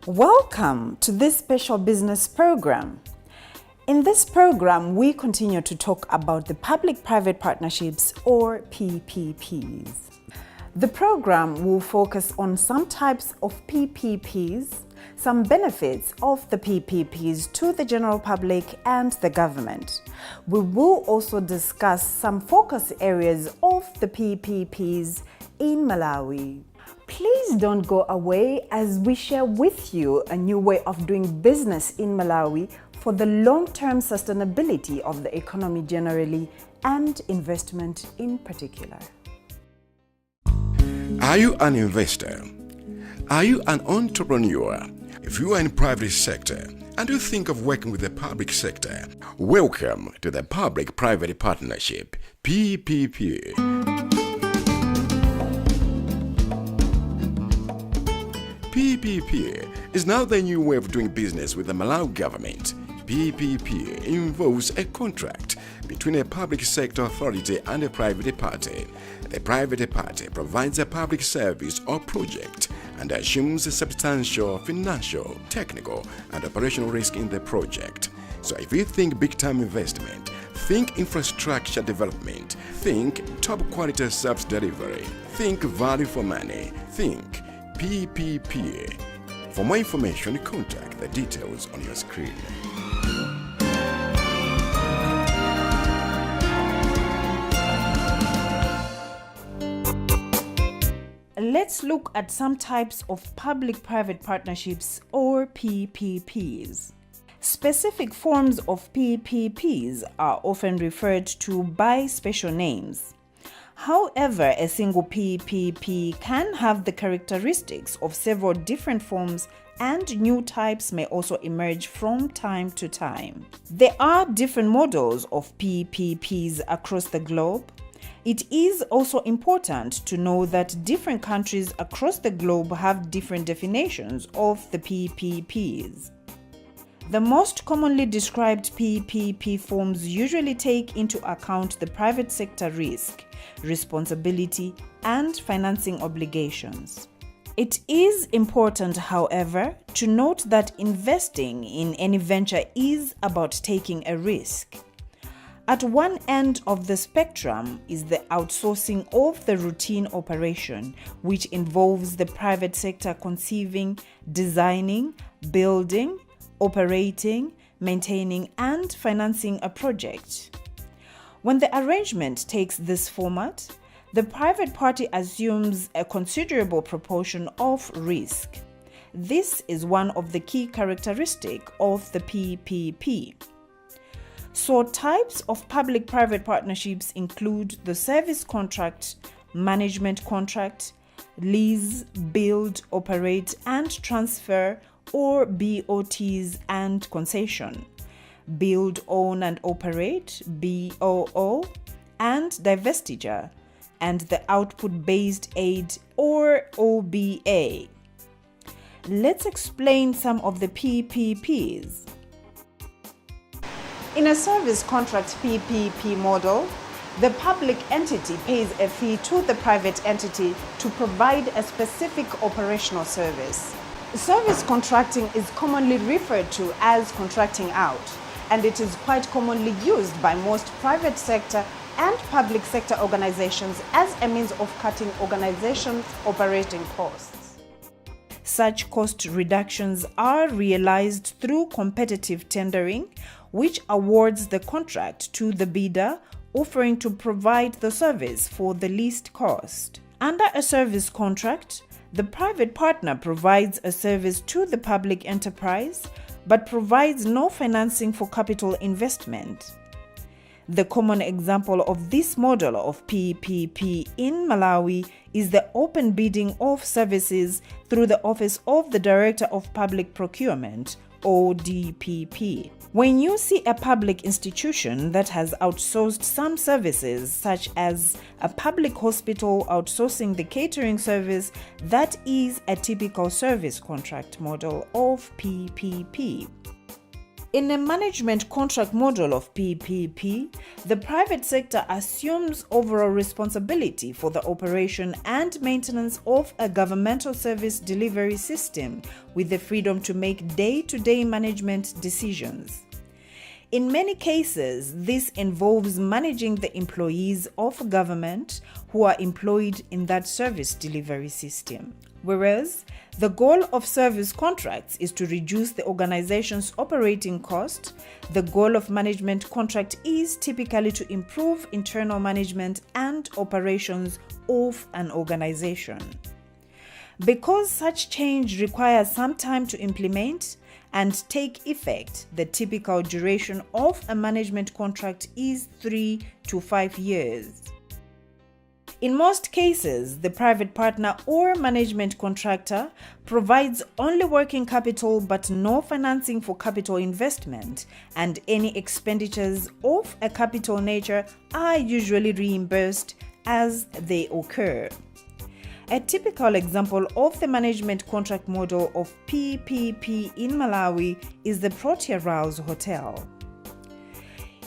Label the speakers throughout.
Speaker 1: Welcome to this special business program. In this program, we continue to talk about the public-private partnerships or PPPs. The program will focus on some types of PPPs, some benefits of the PPPs to the general public and the government. We will also discuss some focus areas of the PPPs in Malawi. Please don't go away as we share with you a new way of doing business in Malawi for the long-term sustainability of the economy generally and investment in particular.
Speaker 2: Are you an investor? Are you an entrepreneur? If you are in the private sector and you think of working with the public sector, welcome to the Public-Private Partnership, PPP. PPP is now the new way of doing business with the Malawi government. PPP involves a contract between a public sector authority and a private party. The private party provides a public service or project and assumes a substantial financial, technical, and operational risk in the project. So if you think big-time investment, think infrastructure development, think top quality service delivery, think value for money, think PPP. For more information, contact the details on your screen.
Speaker 1: Let's look at some types of public-private partnerships or PPPs. Specific forms of PPPs are often referred to by special names. However, a single PPP can have the characteristics of several different forms, and new types may also emerge from time to time. There are different models of PPPs across the globe. It is also important to know that different countries across the globe have different definitions of the PPPs. The most commonly described PPP forms usually take into account the private sector risk, responsibility, and financing obligations. It is important, however, to note that investing in any venture is about taking a risk. At one end of the spectrum is the outsourcing of the routine operation, which involves the private sector conceiving, designing, building, operating, maintaining, and financing a project. When the arrangement takes this format, the private party assumes a considerable proportion of risk. This is one of the key characteristics of the PPP. So types of public-private partnerships include the service contract, management contract, lease, build, operate, and transfer, or BOTs, and concession, build, own, and operate, BOO, and divestiture, and the output-based aid, or OBA. Let's explain some of the PPPs. In a service contract PPP model, the public entity pays a fee to the private entity to provide a specific operational service. Service contracting is commonly referred to as contracting out, and it is quite commonly used by most private sector and public sector organizations as a means of cutting organizations' operating costs. Such cost reductions are realized through competitive tendering, which awards the contract to the bidder offering to provide the service for the least cost. Under a service contract, the private partner provides a service to the public enterprise, but provides no financing for capital investment. The common example of this model of PPP in Malawi is the open bidding of services through the Office of the Director of Public Procurement, ODPP. When you see a public institution that has outsourced some services, such as a public hospital outsourcing the catering service, that is a typical service contract model of PPP. In a management contract model of PPP, the private sector assumes overall responsibility for the operation and maintenance of a governmental service delivery system with the freedom to make day-to-day management decisions. In many cases, this involves managing the employees of government who are employed in that service delivery system. Whereas, the goal of service contracts is to reduce the organization's operating cost, the goal of management contract is typically to improve internal management and operations of an organization. Because such change requires some time to implement and take effect, the typical duration of a management contract is 3 to 5 years. In most cases, the private partner or management contractor provides only working capital but no financing for capital investment, and any expenditures of a capital nature are usually reimbursed as they occur. A typical example of the management contract model of PPP in Malawi is the Protea Rouse Hotel.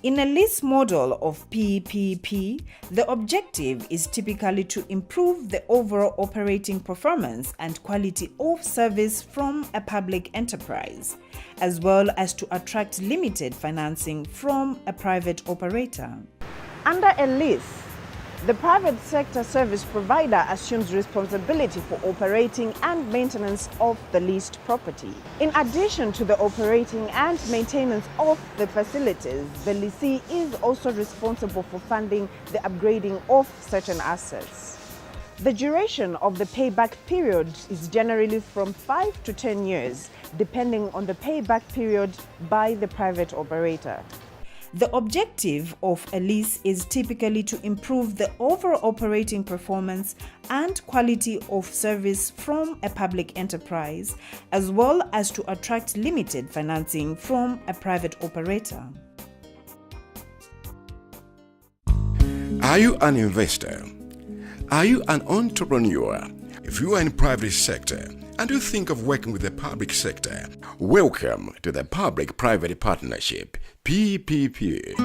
Speaker 1: In a lease model of PPP, the objective is typically to improve the overall operating performance and quality of service from a public enterprise, as well as to attract limited financing from a private operator. Under a lease, the private sector service provider assumes responsibility for operating and maintenance of the leased property. In addition to the operating and maintenance of the facilities, the lessee is also responsible for funding the upgrading of certain assets. The duration of the payback period is generally from 5 to 10 years, depending on the payback period by the private operator. The objective of a lease is typically to improve the overall operating performance and quality of service from a public enterprise, as well as to attract limited financing from a private operator.
Speaker 2: Are you an investor? Are you an entrepreneur? If you are in the private sector and you think of working with the public sector, welcome to the Public-Private Partnership, PPP.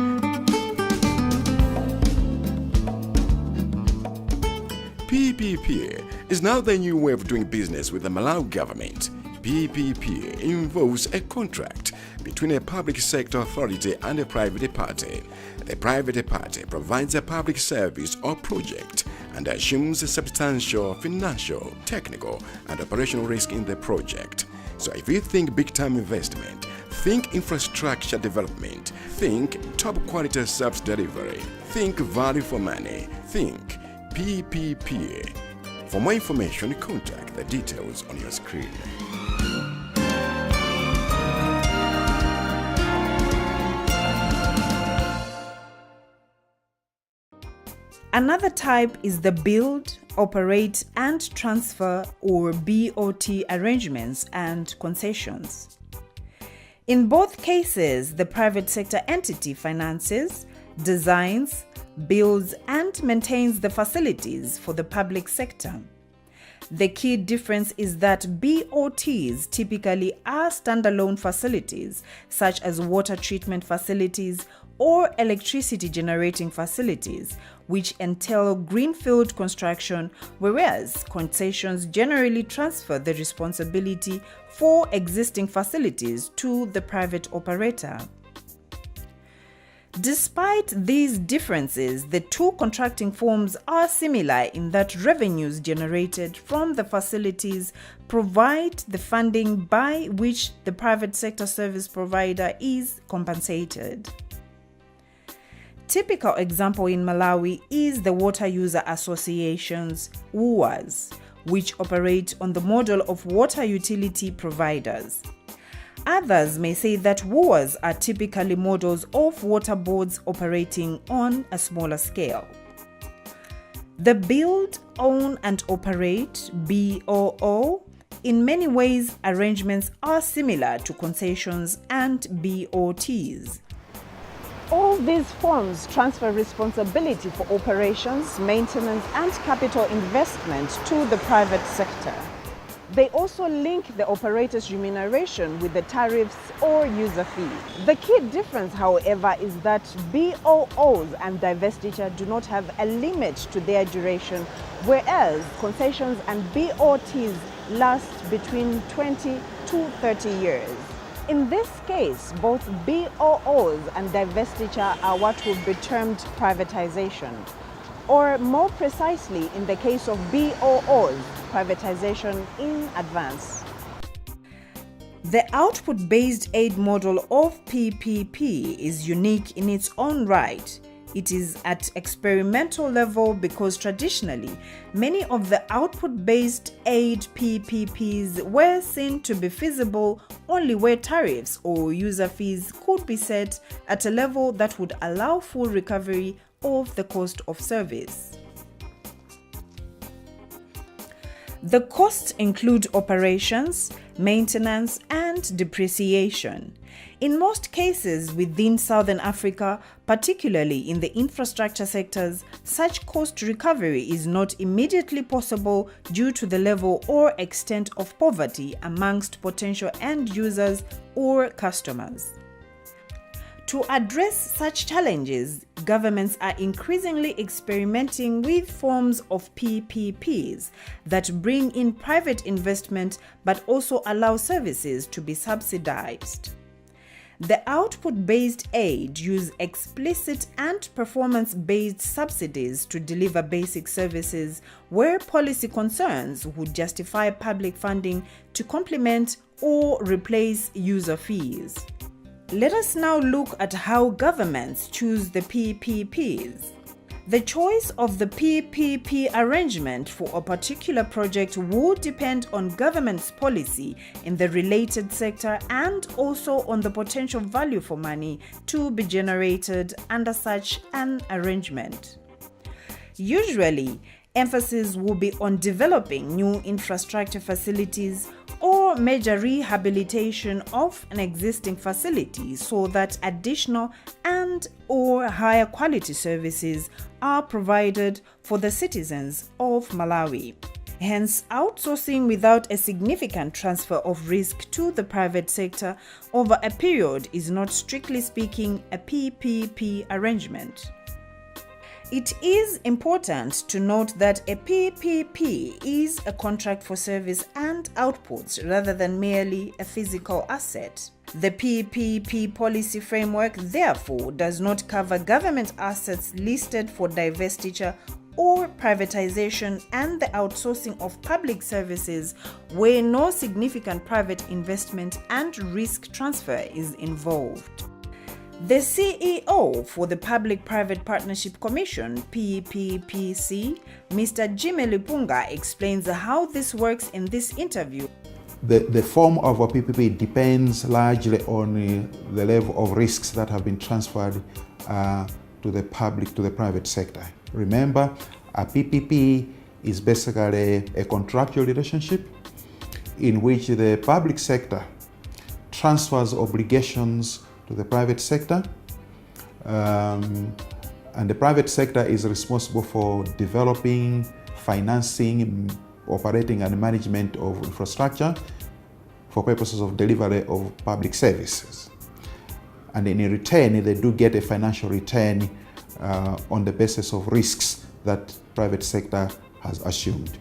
Speaker 2: PPP is now the new way of doing business with the Malawi government. PPP involves a contract between a public sector authority and a private party. The private party provides a public service or project and assumes a substantial financial, technical, and operational risk in the project. So if you think big-time investment, think infrastructure development, think top-quality service delivery, think value for money, think PPP. For more information, contact the details on your screen.
Speaker 1: Another type is the build, operate, and transfer or BOT arrangements and concessions. In both cases, the private sector entity finances, designs, builds, and maintains the facilities for the public sector. The key difference is that BOTs typically are standalone facilities, such as water treatment facilities or electricity generating facilities, which entail greenfield construction, whereas concessions generally transfer the responsibility for existing facilities to the private operator. Despite these differences, the two contracting forms are similar in that revenues generated from the facilities provide the funding by which the private sector service provider is compensated. Typical example in Malawi is the Water User Associations, WUAs, which operate on the model of water utility providers. Others may say that WUAs are typically models of water boards operating on a smaller scale. The build, own and operate (BOO) in many ways arrangements are similar to concessions and BOTs. All these forms transfer responsibility for operations, maintenance, and capital investment to the private sector. They also link the operator's remuneration with the tariffs or user fees. The key difference, however, is that BOOs and divestiture do not have a limit to their duration, whereas concessions and BOTs last between 20 to 30 years. In this case, both BOOs and divestiture are what would be termed privatization, or more precisely, in the case of BOOs, privatization in advance. The output-based aid model of PPP is unique in its own right. It is at experimental level because traditionally, many of the output-based aid PPPs were seen to be feasible only where tariffs or user fees could be set at a level that would allow full recovery of the cost of service. The costs include operations, maintenance, and depreciation. In most cases within Southern Africa, particularly in the infrastructure sectors, such cost recovery is not immediately possible due to the level or extent of poverty amongst potential end users or customers. To address such challenges, governments are increasingly experimenting with forms of PPPs that bring in private investment but also allow services to be subsidized. The output-based aid use explicit and performance-based subsidies to deliver basic services where policy concerns would justify public funding to complement or replace user fees. Let us now look at how governments choose the PPPs. The choice of the PPP arrangement for a particular project would depend on government's policy in the related sector and also on the potential value for money to be generated under such an arrangement. Usually, emphasis will be on developing new infrastructure facilities or major rehabilitation of an existing facility so that additional and/or higher quality services are provided for the citizens of Malawi. Hence, outsourcing without a significant transfer of risk to the private sector over a period is not, strictly speaking, a PPP arrangement. It is important to note that a PPP is a contract for service and outputs rather than merely a physical asset. The PPP policy framework, therefore, does not cover government assets listed for divestiture or privatization and the outsourcing of public services where no significant private investment and risk transfer is involved. The CEO for the Public-Private Partnership Commission, PPPC, Mr. Jimmy Lipunga, explains how this works in this interview.
Speaker 3: The form of a PPP depends largely on the level of risks that have been transferred to the private sector. Remember, a PPP is basically a contractual relationship in which the public sector transfers obligations to the private sector, and the private sector is responsible for developing, financing, operating and management of infrastructure for purposes of delivery of public services. And in return, they do get a financial return on the basis of risks that private sector has assumed.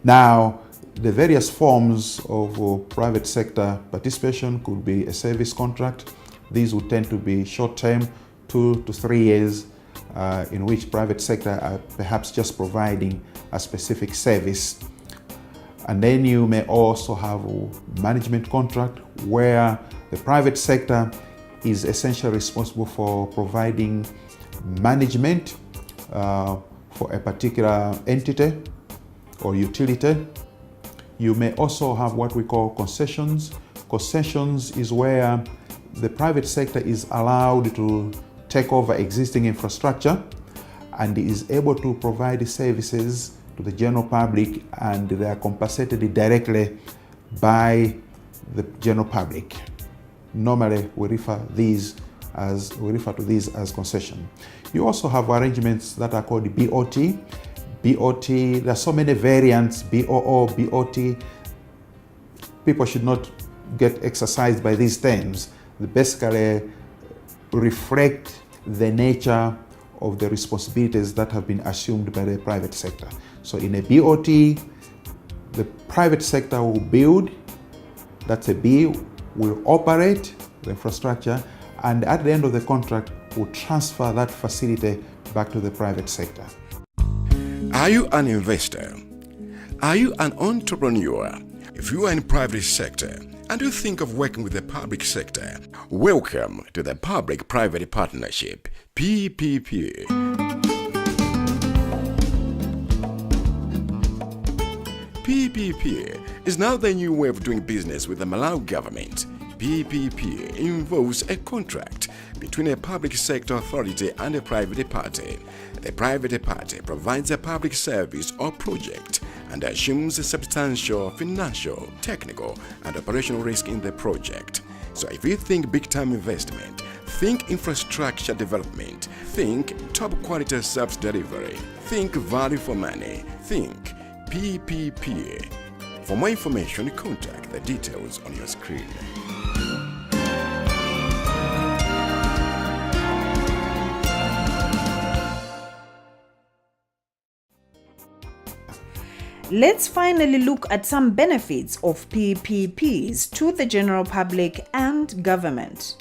Speaker 3: Now, the various forms of private sector participation could be a service contract. These would tend to be short-term, 2 to 3 years, in which private sector are perhaps just providing a specific service. And then you may also have a management contract where the private sector is essentially responsible for providing management for a particular entity or utility. You may also have what we call concessions. Concessions is where the private sector is allowed to take over existing infrastructure and is able to provide services to the general public, and they are compensated directly by the general public. Normally, we refer to these as concession. You also have arrangements that are called BOT. BOT, there are so many variants, BOO, BOT. people should not get exercised by these terms. They basically reflect the nature of the responsibilities that have been assumed by the private sector. So in a BOT, the private sector will build, that's a B, will operate the infrastructure, and at the end of the contract will transfer that facility back to the private sector.
Speaker 2: Are you an investor? Are you an entrepreneur? If you are in private sector and you think of working with the public sector, welcome to the Public-Private Partnership, PPP. PPP is now the new way of doing business with the Malawi government. PPP involves a contract between a public sector authority and a private party. The private party provides a public service or project and assumes a substantial financial, technical, and operational risk in the project. So if you think big-time investment, think infrastructure development, think top-quality service delivery, think value for money, think PPP. For more information, contact the details on your screen.
Speaker 1: Let's finally look at some benefits of PPPs to the general public and government.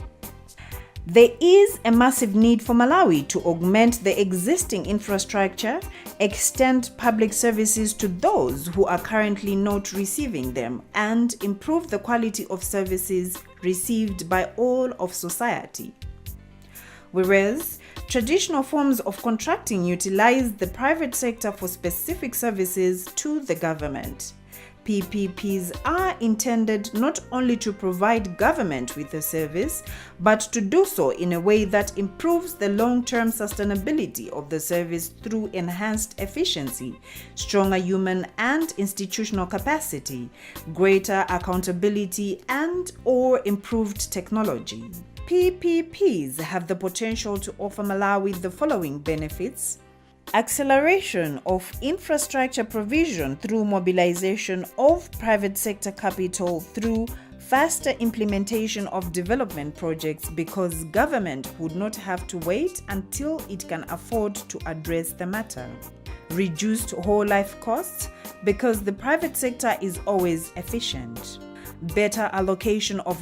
Speaker 1: There is a massive need for Malawi to augment the existing infrastructure, extend public services to those who are currently not receiving them, and improve the quality of services received by all of society. Whereas traditional forms of contracting utilize the private sector for specific services to the government. PPPs are intended not only to provide government with a service, but to do so in a way that improves the long-term sustainability of the service through enhanced efficiency, stronger human and institutional capacity, greater accountability, and/or improved technology. PPPs have the potential to offer Malawi the following benefits: acceleration of infrastructure provision through mobilization of private sector capital through faster implementation of development projects because government would not have to wait until it can afford to address the matter. Reduced whole life costs because the private sector is always efficient. Better allocation of